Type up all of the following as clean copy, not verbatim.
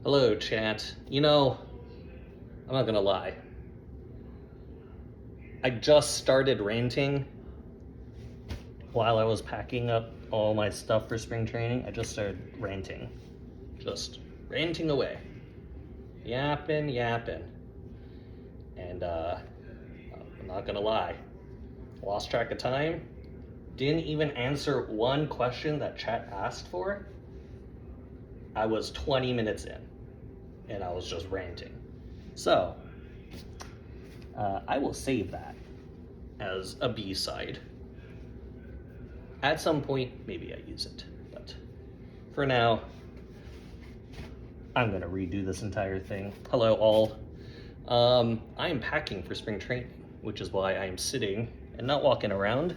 Hello, chat. I'm not gonna lie. I just started ranting while I was packing up all my stuff for spring training. I just started ranting. Just ranting away. Yapping. And, I'm not gonna lie. Lost track of time. Didn't even answer one question that chat asked for. I was 20 minutes in, and I was just ranting. So, I will save that as a B-side. At some point, maybe I use it, but for now, I'm gonna redo this entire thing. Hello, all. I am packing for spring training, which is why I am sitting and not walking around.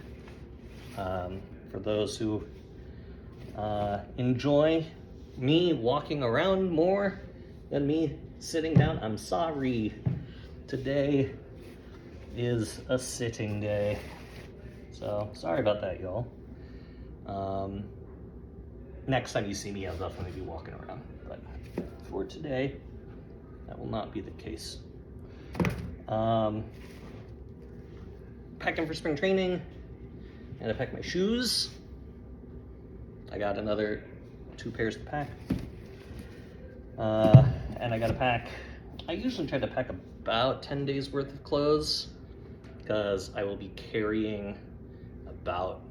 For those who enjoy me walking around more than me sitting down, I'm sorry. Today is a sitting day. So, sorry about that, y'all. Next time you see me, I'll definitely be walking around. But for today, that will not be the case. Packing for spring training, and I packed my shoes. I got another 2 pairs to pack. And I gotta pack, I usually try to pack about 10 days worth of clothes, because I will be carrying about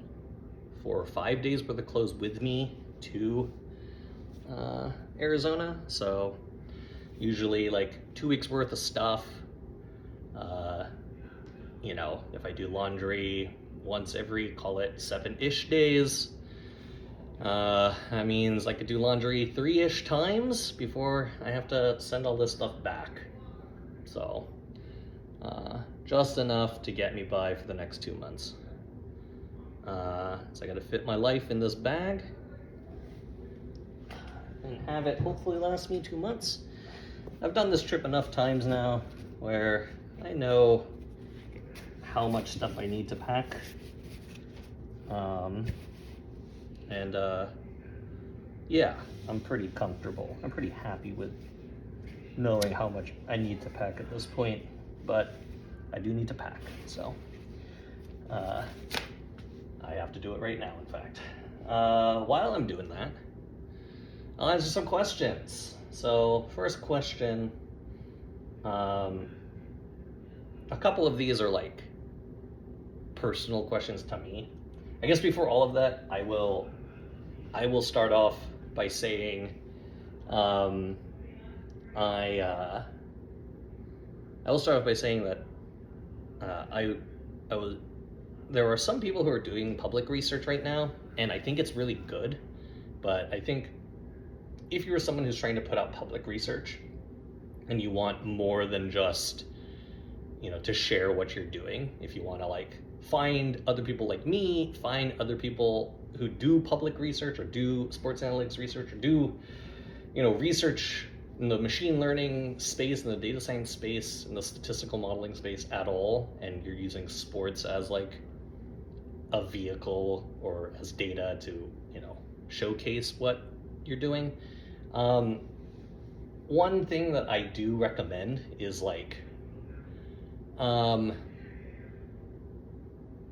4 or 5 days worth of clothes with me to Arizona. So usually like 2 weeks worth of stuff. If I do laundry once every, call it 7-ish days, that means I could do laundry 3-ish times before I have to send all this stuff back. So just enough to get me by for the next 2 months. So I gotta fit my life in this bag and have it hopefully last me 2 months. I've done this trip enough times now where I know how much stuff I need to pack. Yeah, I'm pretty comfortable. I'm pretty happy with knowing how much I need to pack at this point, but I do need to pack, so I have to do it right now, in fact. While I'm doing that, I'll answer some questions. So, first question, a couple of these are like personal questions to me. I guess before all of that, I will start off by saying, I will start off by saying that there are some people who are doing public research right now, and I think it's really good. But I think if you're someone who's trying to put out public research and you want more than just, to share what you're doing, if you want to like find other people like me, find other people who do public research or do sports analytics research or do, research in the machine learning space, in the data science space, in the statistical modeling space at all, and you're using sports as like a vehicle or as data to, showcase what you're doing. One thing that I do recommend is like,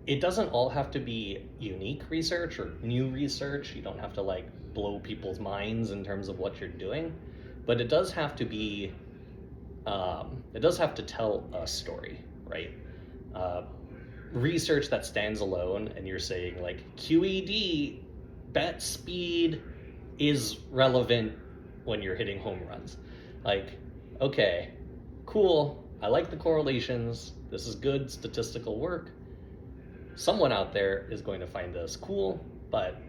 it doesn't all have to be unique research or new research. You don't have to like blow people's minds in terms of what you're doing, but it does have to be, it does have to tell a story, right? Research that stands alone and you're saying like QED, bat speed is relevant when you're hitting home runs. Like, okay, cool, I like the correlations, this is good statistical work. Someone out there is going to find this cool, but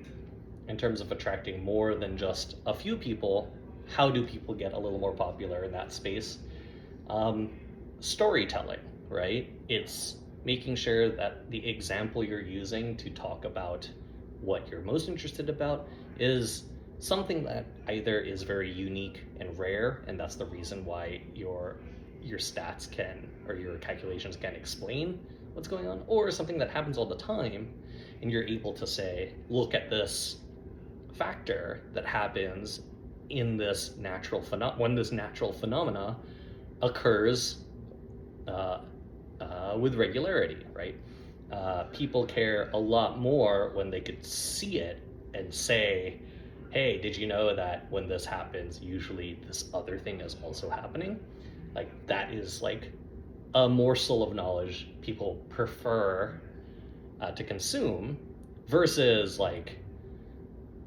in terms of attracting more than just a few people, how do people get a little more popular in that space? Storytelling, right? It's making sure that the example you're using to talk about what you're most interested about is something that either is very unique and rare, and that's the reason why your stats can, or your calculations can explain what's going on, or something that happens all the time, and you're able to say, look at this factor that happens in this when this natural phenomena occurs with regularity, right? People care a lot more when they could see it and say, hey, did you know that when this happens, usually this other thing is also happening? Like, that is like a morsel of knowledge people prefer to consume versus like,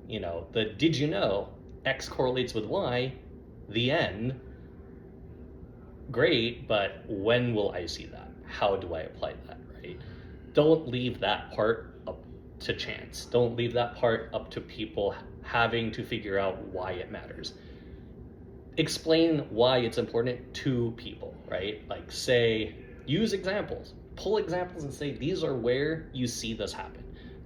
the did you know X correlates with Y, the end. Great, but when will I see that? How do I apply that, right? Don't leave that part up to chance. Don't leave that part up to people having to figure out why it matters. Explain why it's important to people, right? Like, say, use examples. Pull examples and say, these are where you see this happen.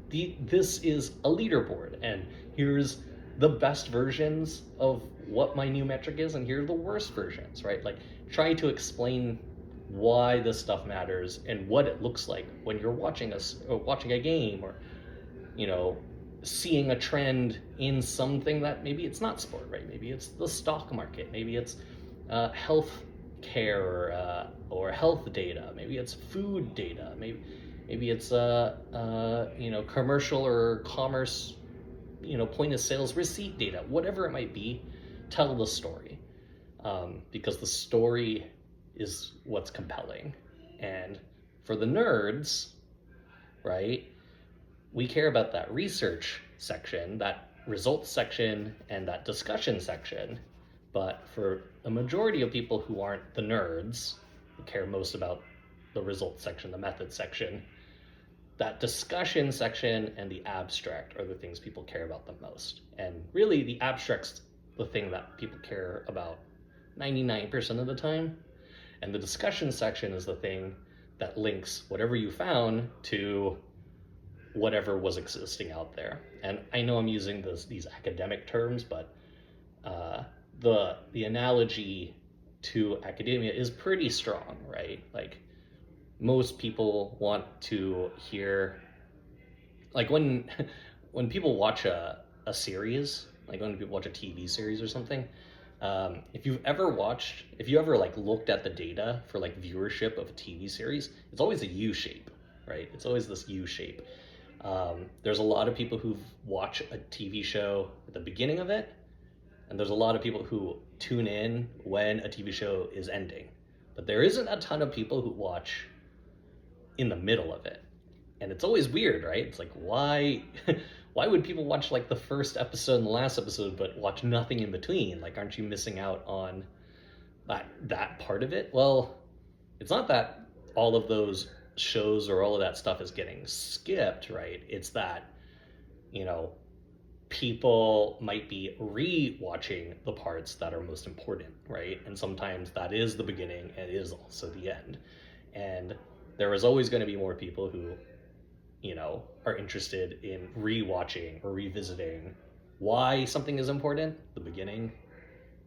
This is a leaderboard, and here's the best versions of what my new metric is, and here are the worst versions, right? Like, try to explain why this stuff matters and what it looks like when you're watching a game, or seeing a trend in something that maybe it's not sport, right? Maybe it's the stock market, maybe it's health care or health data, maybe it's food data, maybe it's commercial or commerce, point of sales receipt data, whatever it might be. Tell the story, because the story is what's compelling. And for the nerds, right, we care about that research section, that results section, and that discussion section. But for a majority of people who aren't the nerds, who care most about the results section, the method section, that discussion section and the abstract are the things people care about the most. And really, the abstract's the thing that people care about 99% of the time. And the discussion section is the thing that links whatever you found to whatever was existing out there. And I know I'm using these academic terms, but the analogy to academia is pretty strong, right? Like, most people want to hear, like, when people watch a series, like when people watch a TV series or something, if you've ever like looked at the data for like viewership of a TV series, it's always a U shape, right? It's always this U shape. There's a lot of people who watch a TV show at the beginning of it, and there's a lot of people who tune in when a TV show is ending. But there isn't a ton of people who watch in the middle of it. And it's always weird, right? It's like, why would people watch like the first episode and the last episode but watch nothing in between? Like, aren't you missing out on that part of it? Well, it's not that all of those shows or all of that stuff is getting skipped, right? It's that, people might be re-watching the parts that are most important, right? And sometimes that is the beginning and it is also the end. And there is always going to be more people who, are interested in re-watching or revisiting why something is important, the beginning,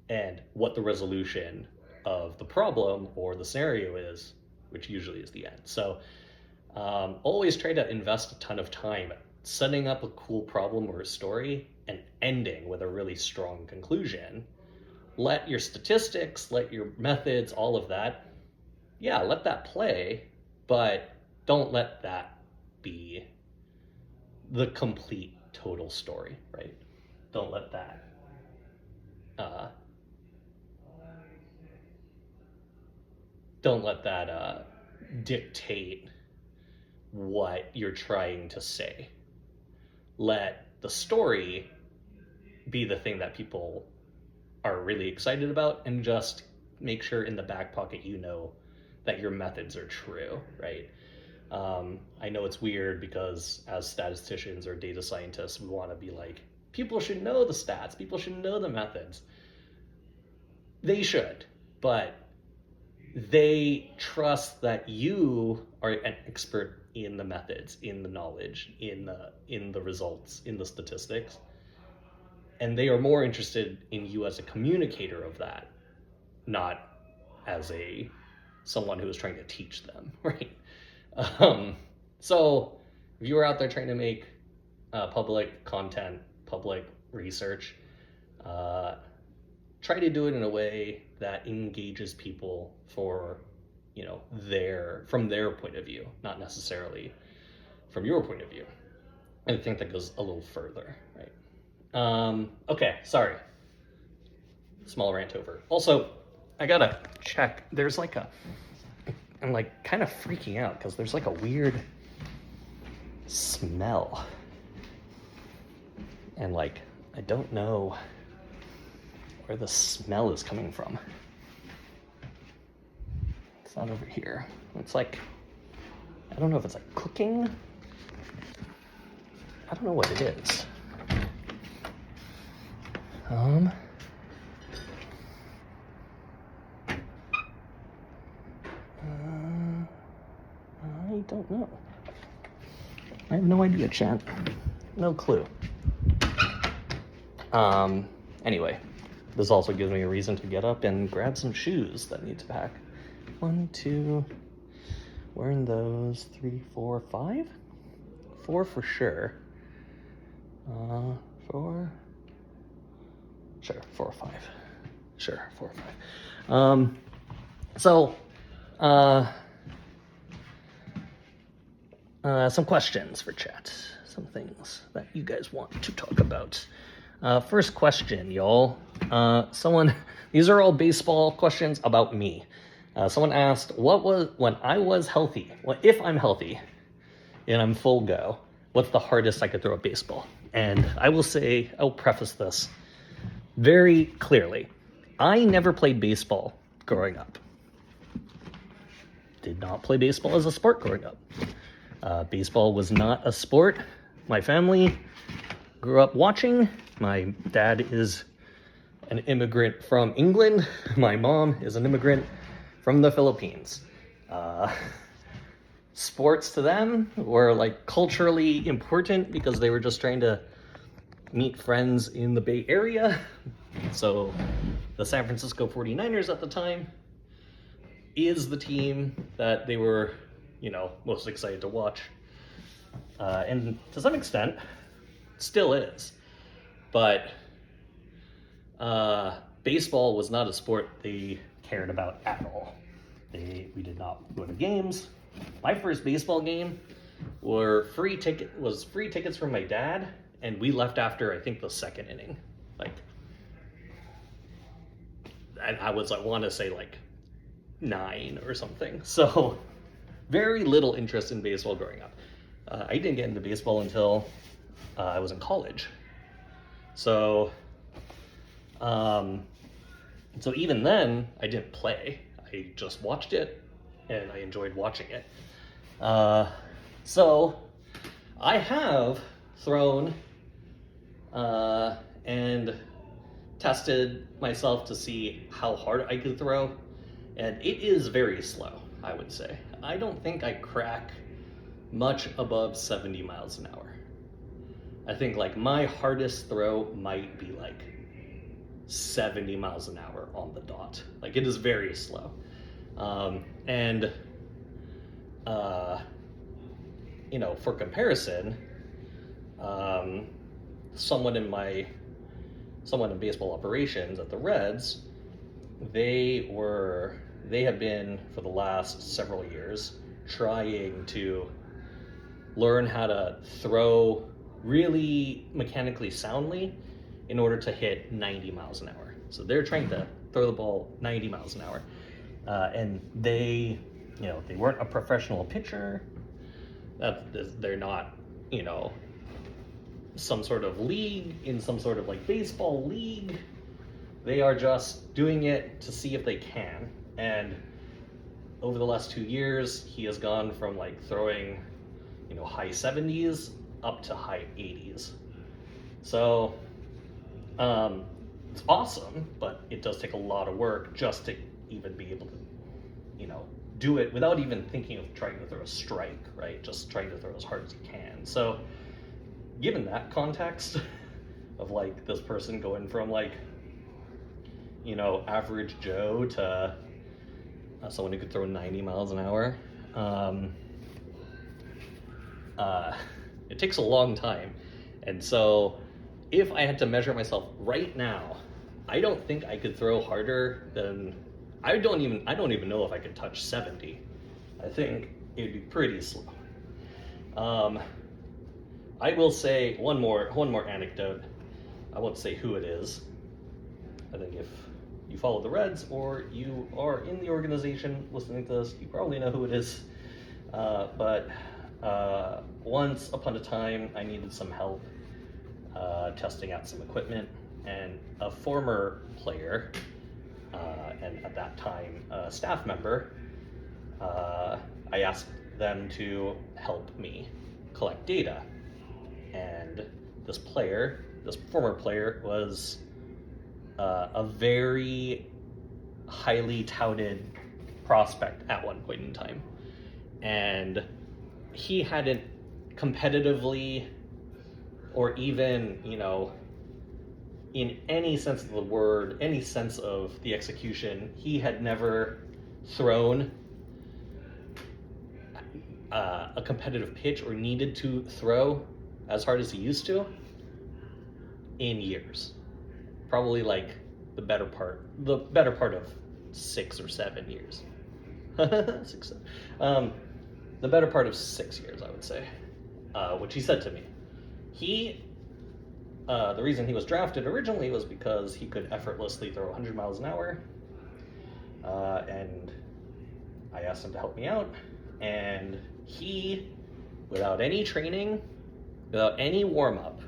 and what the resolution of the problem or the scenario is, which usually is the end. So always try to invest a ton of time setting up a cool problem or a story and ending with a really strong conclusion. Let your statistics, let your methods, all of that, let that play, but don't let that be the complete total story, right? Don't let that dictate what you're trying to say. Let the story be the thing that people are really excited about, and just make sure in the back pocket that your methods are true, right? I know it's weird because as statisticians or data scientists, we want to be like, people should know the stats, people should know the methods. They should, but they trust that you are an expert in the methods, in the knowledge, in the results, in the statistics, and they are more interested in you as a communicator of that, not as someone who is trying to teach them, right? So if you are out there trying to make public content, public research, try to do it in a way that engages people for, from their point of view, not necessarily from your point of view. I think that goes a little further, right? Okay, sorry. Small rant over. Also, I gotta check. There's like I'm like kind of freaking out because there's like a weird smell. And like, I don't know where the smell is coming from. It's not over here. It's like, I don't know if it's like cooking. I don't know what it is. I don't know. I have no idea, chat. No clue. Anyway, this also gives me a reason to get up and grab some shoes that need to pack. 1, 2, wearing those, 3, 4, 5? 4 for sure. 4. Sure, 4 or 5. Sure, 4 or 5. Some questions for chat. Some things that you guys want to talk about. First question, y'all. These are all baseball questions about me. Someone asked, when I was healthy, if I'm healthy and I'm full go, what's the hardest I could throw a baseball? And I will say, I'll preface this very clearly. I never played baseball growing up. Did not play baseball as a sport growing up. Baseball was not a sport my family grew up watching. My dad is an immigrant from England. My mom is an immigrant from the Philippines. Sports to them were like culturally important because they were just trying to meet friends in the Bay Area. So the San Francisco 49ers at the time is the team that they were, most excited to watch. And to some extent, still is. But baseball was not a sport they cared about at all. We did not go to games. My first baseball game was free tickets from my dad, and we left after I think the second inning. I want to say 9 or something. So very little interest in baseball growing up. I didn't get into baseball until I was in college. So even then, I didn't play. I just watched it, and I enjoyed watching it. So I have thrown and tested myself to see how hard I could throw, and it is very slow, I would say. I don't think I crack much above 70 miles an hour. I think my hardest throw might be 70 miles an hour on the dot. It is very slow. For comparison, someone in baseball operations at the Reds, they have been for the last several years trying to learn how to throw really mechanically soundly in order to hit 90 miles an hour. So they're trying to throw the ball 90 miles an hour. And they weren't a professional pitcher. They're not, some sort of league, in some sort of baseball league. They are just doing it to see if they can. And over the last 2 years, he has gone from throwing, high 70s up to high 80s. So it's awesome, but it does take a lot of work just to even be able to, do it without even thinking of trying to throw a strike, right? Just trying to throw as hard as you can. So given that context of this person going from average Joe to someone who could throw 90 miles an hour, it takes a long time. And so if I had to measure myself right now I don't think I could throw harder than I don't even know if I could touch 70. I think it'd be pretty slow. I will say one more anecdote. I won't say who it is. I think if you follow the Reds or you are in the organization listening to this, you probably know who it is. But once upon a time, I needed some help testing out some equipment, and a former player, and at that time a staff member, I asked them to help me collect data. And this former player was a very highly touted prospect at one point in time. And he hadn't competitively, or even, in any sense of the word, any sense of the execution, he had never thrown a competitive pitch or needed to throw as hard as he used to in years. Probably like the better part of 6 or 7 years. The better part of 6 years, I would say. Which he said to me. The reason he was drafted originally was because he could effortlessly throw 100 miles an hour. And I asked him to help me out. And he, without any training, without any warm-up,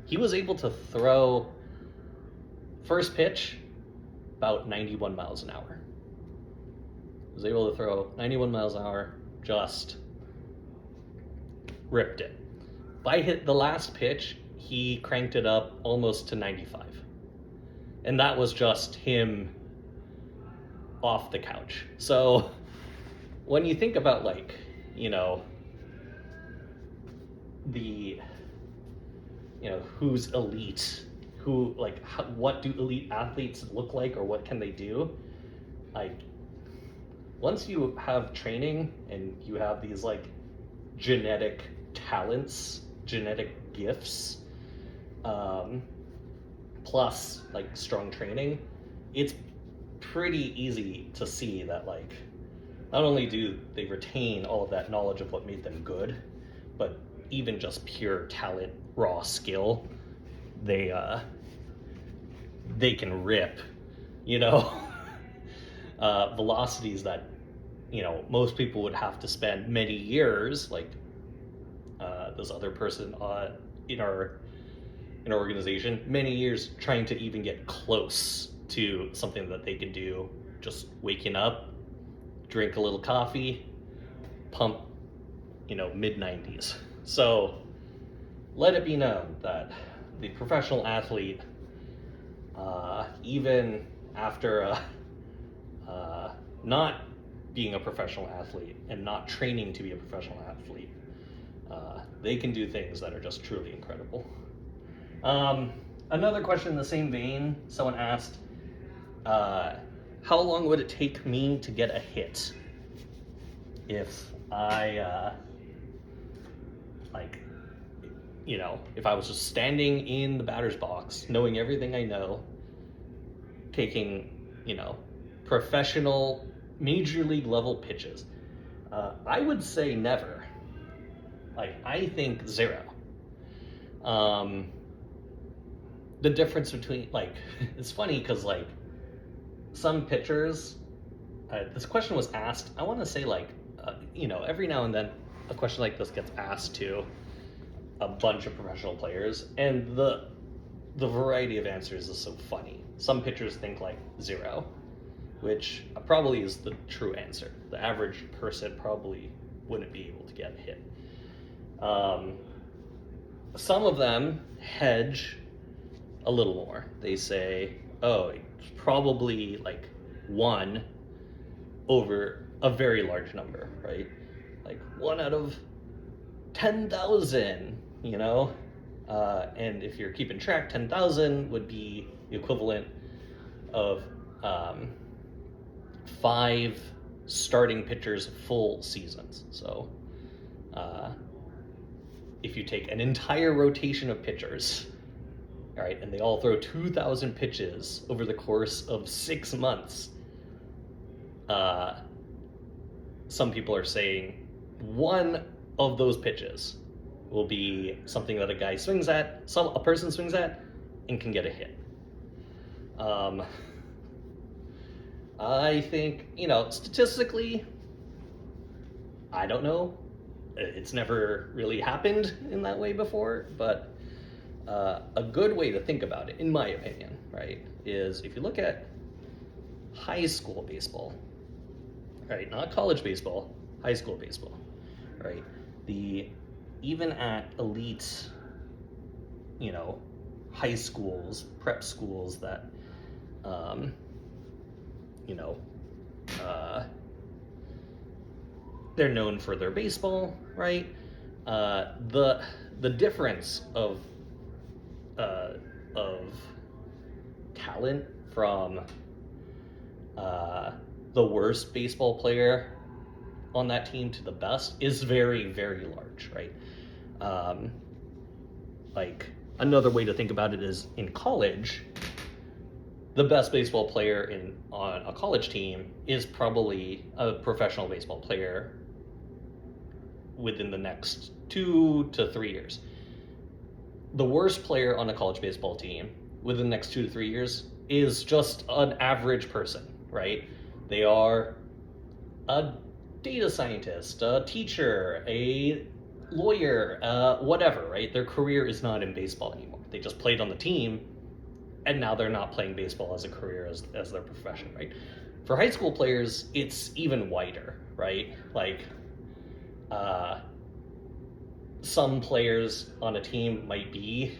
he was able to throw first pitch about 91 miles an hour. He was able to throw 91 miles an hour, just ripped it. By the last pitch, he cranked it up almost to 95. And that was just him off the couch. So when you think about who's elite, what do elite athletes look like, or what can they do? Once you have training and you have these genetic talents, genetic gifts, plus strong training, it's pretty easy to see that not only do they retain all of that knowledge of what made them good, but even just pure talent, raw skill, they can rip, velocities that most people would have to spend many years, this other person in our organization, many years trying to even get close to something that they can do just waking up, drink a little coffee, pump mid-90s. So let it be known that the professional athlete, even after not being a professional athlete and not training to be a professional athlete, they can do things that are just truly incredible. Another question in the same vein, someone asked, how long would it take me to get a hit if I, if I was just standing in the batter's box, knowing everything I know, taking, professional major league level pitches? I would say never. I think 0. The difference between, it's funny because, some pitchers, this question was asked, I want to say, every now and then a question like this gets asked to a bunch of professional players, and the variety of answers is so funny. Some pitchers think 0, which probably is the true answer. The average person probably wouldn't be able to get a hit. Some of them hedge a little more. They say, oh, it's probably 1 over a very large number, right? 1 out of 10,000, and if you're keeping track, 10,000 would be the equivalent of 5 starting pitchers' full seasons. So if you take an entire rotation of pitchers all right, and they all throw 2,000 pitches over the course of 6 months, some people are saying one of those pitches will be something that a guy swings at, a person swings at, and can get a hit. I think, statistically, I don't know. It's never really happened in that way before, but a good way to think about it, in my opinion, right, is if you look at high school baseball, right, not college baseball, high school baseball, right, even at elite, high schools, prep schools that, they're known for their baseball, right? The difference of talent from the worst baseball player on that team to the best is very, very large, right? Like, another way to think about it is in college, the best baseball player on a college team is probably a professional baseball player within the next 2 to 3 years. The worst player on a college baseball team within the next 2 to 3 years is just an average person, right? They are a data scientist, a teacher, a lawyer, whatever, right? Their career is not in baseball anymore. They just played on the team, and now they're not playing baseball as a career, as their profession, right? For high school players, it's even wider, right? Like, some players on a team might be,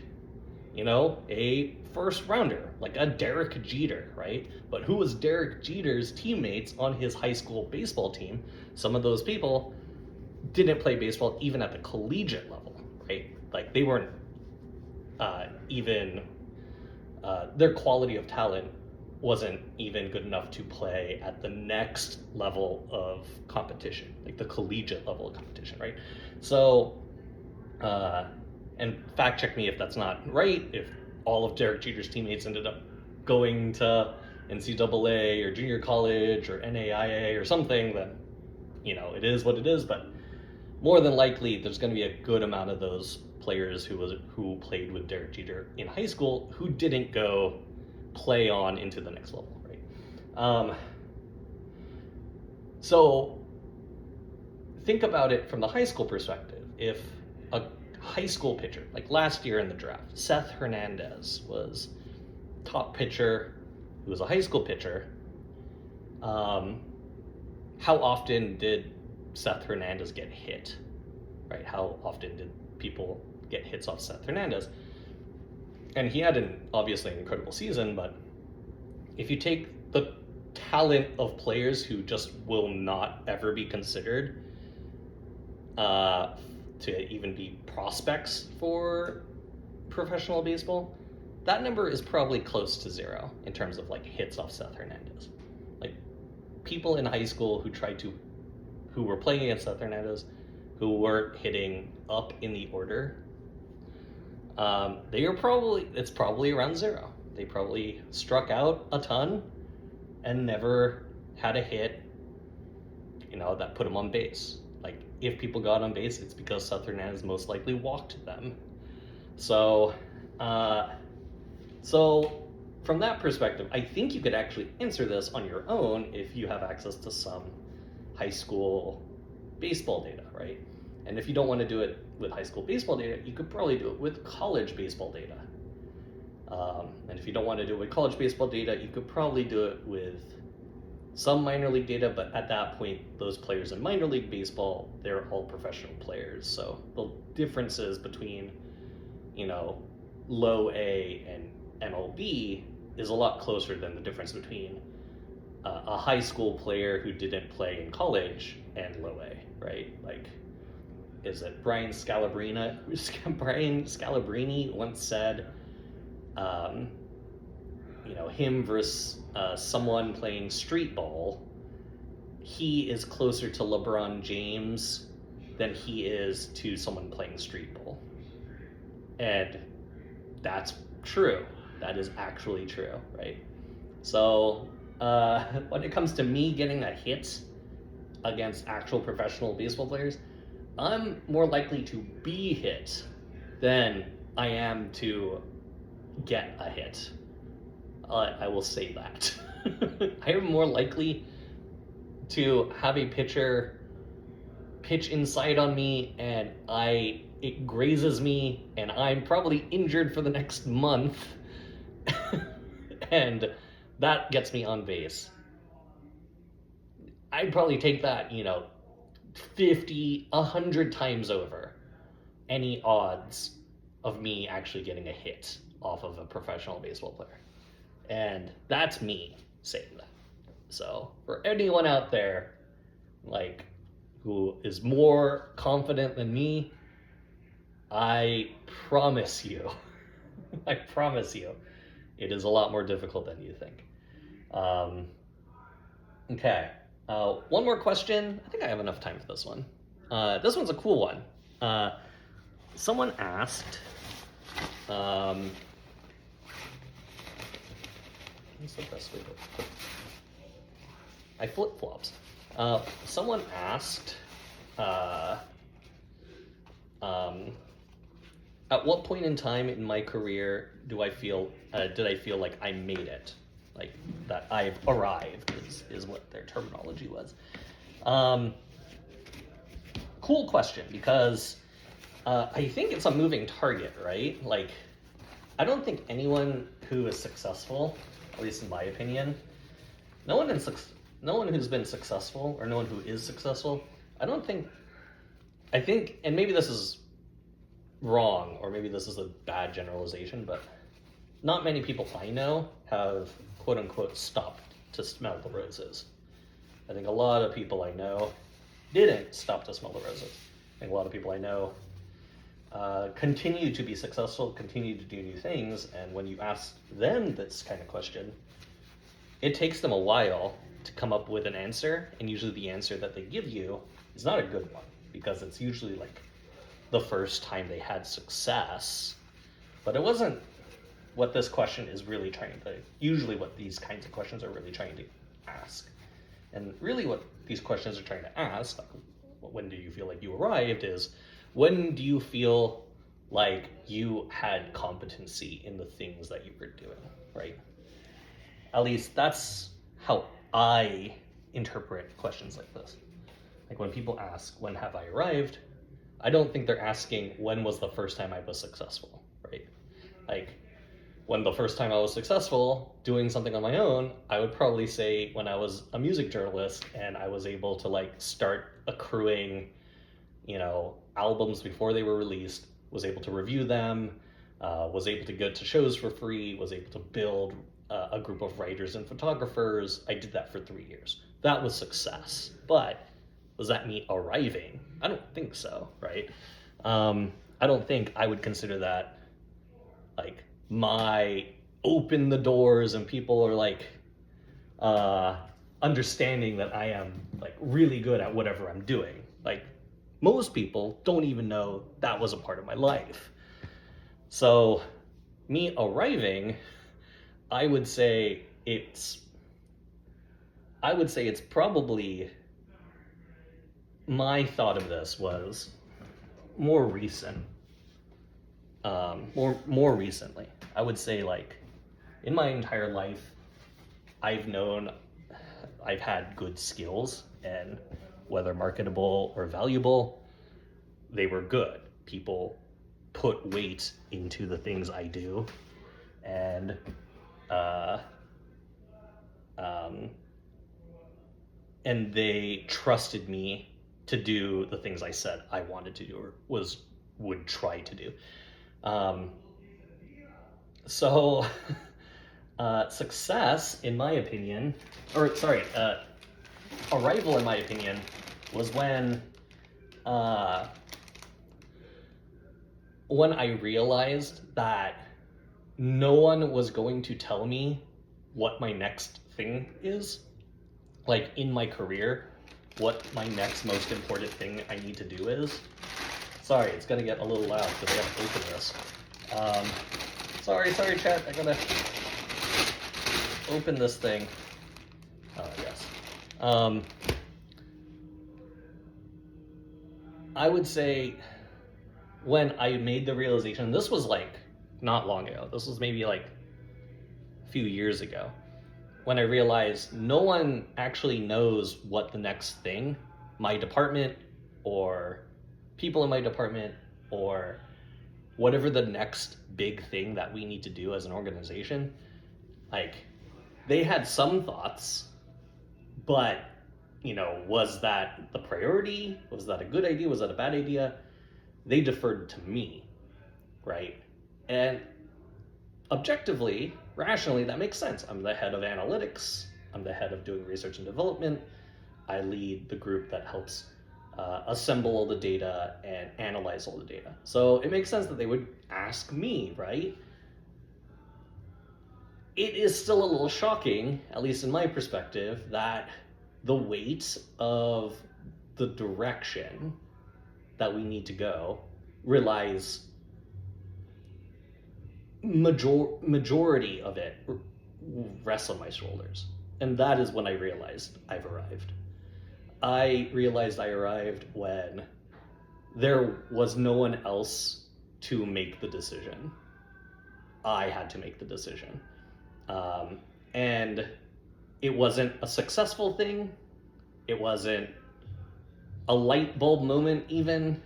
a first rounder, like a Derek Jeter, right? But who was Derek Jeter's teammates on his high school baseball team? Some of those people didn't play baseball even at the collegiate level, right? Like, they weren't even, their quality of talent wasn't even good enough to play at the next level of competition, like the collegiate level of competition, right? So, and fact check me if that's not right, if all of Derek Jeter's teammates ended up going to NCAA or junior college or NAIA or something, then, it is what it is, but more than likely there's going to be a good amount of those players who played with Derek Jeter in high school who didn't go play on into the next level, right? So think about it from the high school perspective. If a high school pitcher, like last year in the draft, Seth Hernandez was top pitcher, who was a high school pitcher, how often did Seth Hernandez get hit, right? How often did people get hits off Seth Hernandez? And he had obviously an incredible season, but if you take the talent of players who just will not ever be considered to even be prospects for professional baseball, that number is probably close to 0 in terms of like hits off Seth Hernandez. Like, people in high school who were playing against Seth Hernandez, who weren't hitting up in the order, it's probably around 0. They probably struck out a ton and never had a hit, that put them on base. Like, if people got on base, it's because Seth Hernandez most likely walked them. So from that perspective, I think you could actually answer this on your own if you have access to some high school baseball data, right? And if you don't want to do it with high school baseball data, you could probably do it with college baseball data. And if you don't want to do it with college baseball data, you could probably do it with some minor league data, but at that point, those players in minor league baseball, they're all professional players. So the differences between, low A and MLB is a lot closer than the difference between a high school player who didn't play in college and low A, right? Like, is it Brian Scalabrine? Brian Scalabrine once said, him versus someone playing street ball, he is closer to LeBron James than he is to someone playing street ball. And that's true. That is actually true, right? So when it comes to me getting a hit against actual professional baseball players, I'm more likely to be hit than I am to get a hit. I will say that. I am more likely to have a pitcher pitch inside on me and it grazes me and I'm probably injured for the next month and that gets me on base. I'd probably take that, 50, 100 times over any odds of me actually getting a hit off of a professional baseball player. And that's me saying that. So for anyone out there, who is more confident than me, I promise you, it is a lot more difficult than you think. Okay. One more question. I think I have enough time for this one. This one's a cool one. Someone asked, what's the best way to put it? I flip-flops. Someone asked, at what point in time in my career did I feel like I made it? Like that I've arrived is what their terminology was. Cool question, because I think it's a moving target, right? Like, I don't think anyone who is successful, at least in my opinion, no one who's been successful or no one who is successful, I think, and maybe this is wrong, or maybe this is a bad generalization, but not many people I know have quote unquote stopped to smell the roses. I think a lot of people I know didn't stop to smell the roses. I think a lot of people I know continue to be successful, continue to do new things, and when you ask them this kind of question, it takes them a while to come up with an answer, and usually the answer that they give you is not a good one, because it's usually like the first time they had success, but it wasn't what this question is really trying to, usually what these kinds of questions are really trying to ask. And really what these questions are trying to ask, like, when do you feel like you arrived, is when do you feel like you had competency in the things that you were doing, right? At least that's how I interpret questions like this. Like when people ask, when have I arrived? I don't think they're asking, when was the first time I was successful, right? Like, when the first time I was successful doing something on my own, I would probably say when I was a music journalist and I was able to like start accruing, albums before they were released, was able to review them, was able to go to shows for free, was able to build a group of writers and photographers. I did that for 3 years. That was success. But was that me arriving? I don't think so, right? I don't think I would consider that like my open the doors and people are like understanding that I am like really good at whatever I'm doing. Like most people don't even know that was a part of my life. So me arriving, I would say it's probably, my thought of this was more recent. More recently. I would say like in my entire life, I've had good skills, and whether marketable or valuable, they were good. People put weight into the things I do, and they trusted me to do the things I said I wanted to do or would try to do. Success, in my opinion, arrival, in my opinion, was when I realized that no one was going to tell me what my next thing is, like in my career, what my next most important thing I need to do is. Sorry, it's gonna get a little loud because I have to open this. Sorry, chat. I gotta open this thing. Yes. I would say when I made the realization, this was like not long ago. This was maybe like a few years ago, when I realized no one actually knows what the next thing, my department or people in my department or whatever the next big thing that we need to do as an organization, like they had some thoughts, but was that the priority? Was that a good idea? Was that a bad idea? They deferred to me, right? And objectively, rationally, that makes sense. I'm the head of analytics. I'm the head of doing research and development. I lead the group that helps assemble all the data and analyze all the data. So it makes sense that they would ask me, right? It is still a little shocking, at least in my perspective, that the weight of the direction that we need to go relies, majority of it rests on my shoulders. And that is when I realized I've arrived. I realized I arrived when there was no one else to make the decision. I had to make the decision. And it wasn't a successful thing. It wasn't a light bulb moment even.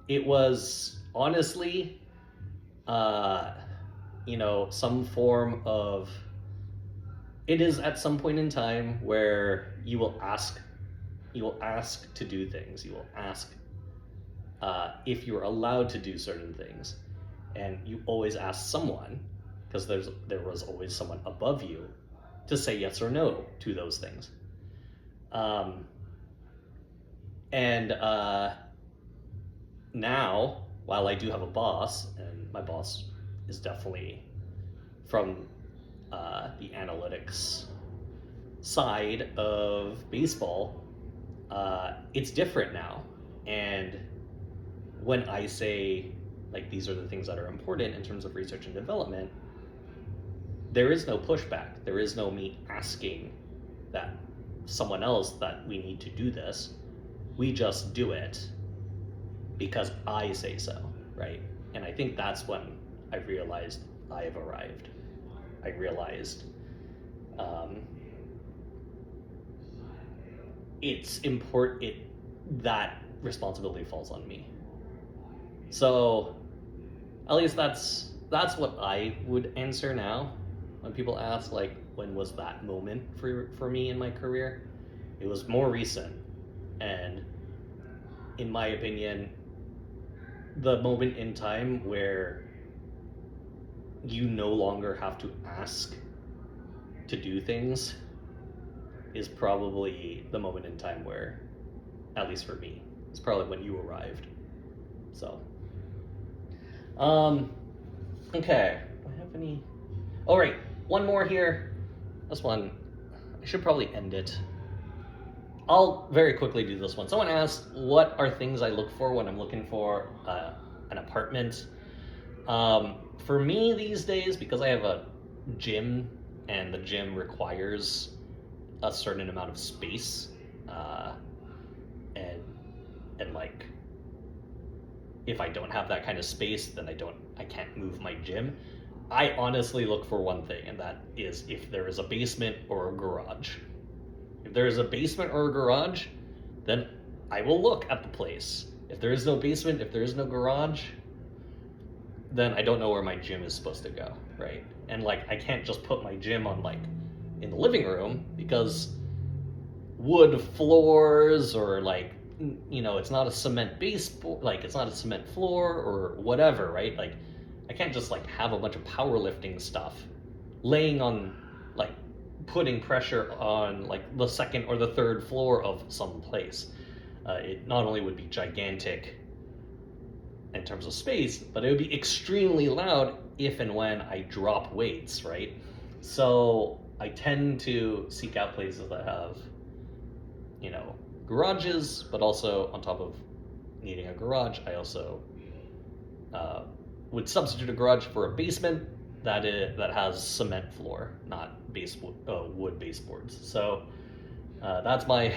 It was honestly, some form of, it is at some point in time where you will ask to do things. You will ask if you're allowed to do certain things. And you always ask someone, because there was always someone above you, to say yes or no to those things. Now, while I do have a boss, and my boss is definitely from the analytics side of baseball, it's different now. And when I say, like, these are the things that are important in terms of research and development, there is no pushback. There is no me asking that someone else that we need to do this. We just do it because I say so, right? And I think that's when I realized I have arrived. I realized it's important, that responsibility falls on me. So at least that's what I would answer now when people ask, like, when was that moment for me in my career? It was more recent, and in my opinion, the moment in time where you no longer have to ask to do things is probably the moment in time where, at least for me, it's probably when you arrived. So, okay, do I have any? Oh, right, one more here. This one, I should probably end it. I'll very quickly do this one. Someone asked, what are things I look for when I'm looking for an apartment? For me these days, because I have a gym and the gym requires a certain amount of space, and like, if I don't have that kind of space, then I can't move my gym. I honestly look for one thing, and that is if there is a basement or a garage. If there is a basement or a garage, then I will look at the place. If there is no basement, if there is no garage, then I don't know where my gym is supposed to go, right? And like, I can't just put my gym on, like, in the living room, because wood floors, or like, it's not a cement base, like, it's not a cement floor or whatever, right? Like, I can't just like have a bunch of powerlifting stuff laying on, like, putting pressure on like the second or the third floor of some place. It not only would be gigantic in terms of space, but it would be extremely loud if and when I drop weights, right? So I tend to seek out places that have, garages, but also on top of needing a garage, I also would substitute a garage for a basement, that has cement floor, not wood baseboards. So that's my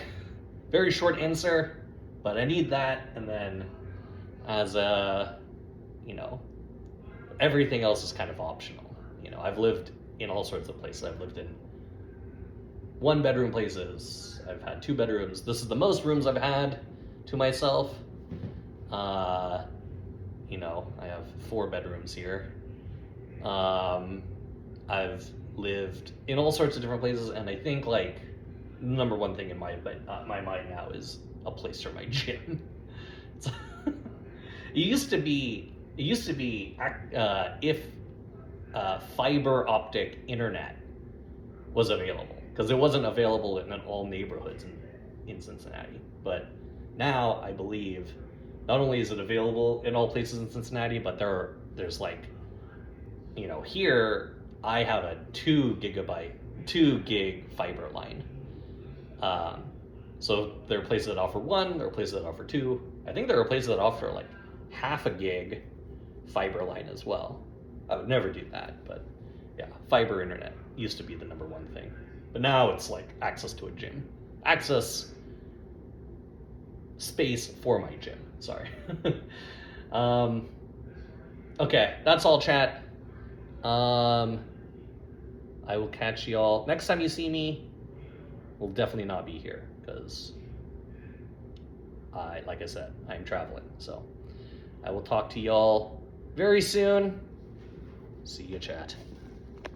very short answer, but I need that, and then as a, you know, everything else is kind of optional. You know, I've lived in all sorts of places. I've lived in 1-bedroom places. I've had 2 bedrooms. This is the most rooms I've had to myself. You know, I have 4 bedrooms here. I've lived in all sorts of different places, and I think like number one thing in my mind now is a place for my gym. It used to be if fiber optic internet was available, because it wasn't available in all neighborhoods in Cincinnati. But now I believe not only is it available in all places in Cincinnati, but there's like, you know, here I have a 2 gig fiber line. So there are places that offer 1, there are places that offer 2. I think there are places that offer like half a gig fiber line as well. I would never do that, but yeah, fiber internet used to be the number one thing. But now it's like access to a gym. Access space for my gym, sorry. Okay, that's all, chat. I will catch y'all. Next time you see me, will definitely not be here, because like I said, I'm traveling. So I will talk to y'all very soon. See you, chat.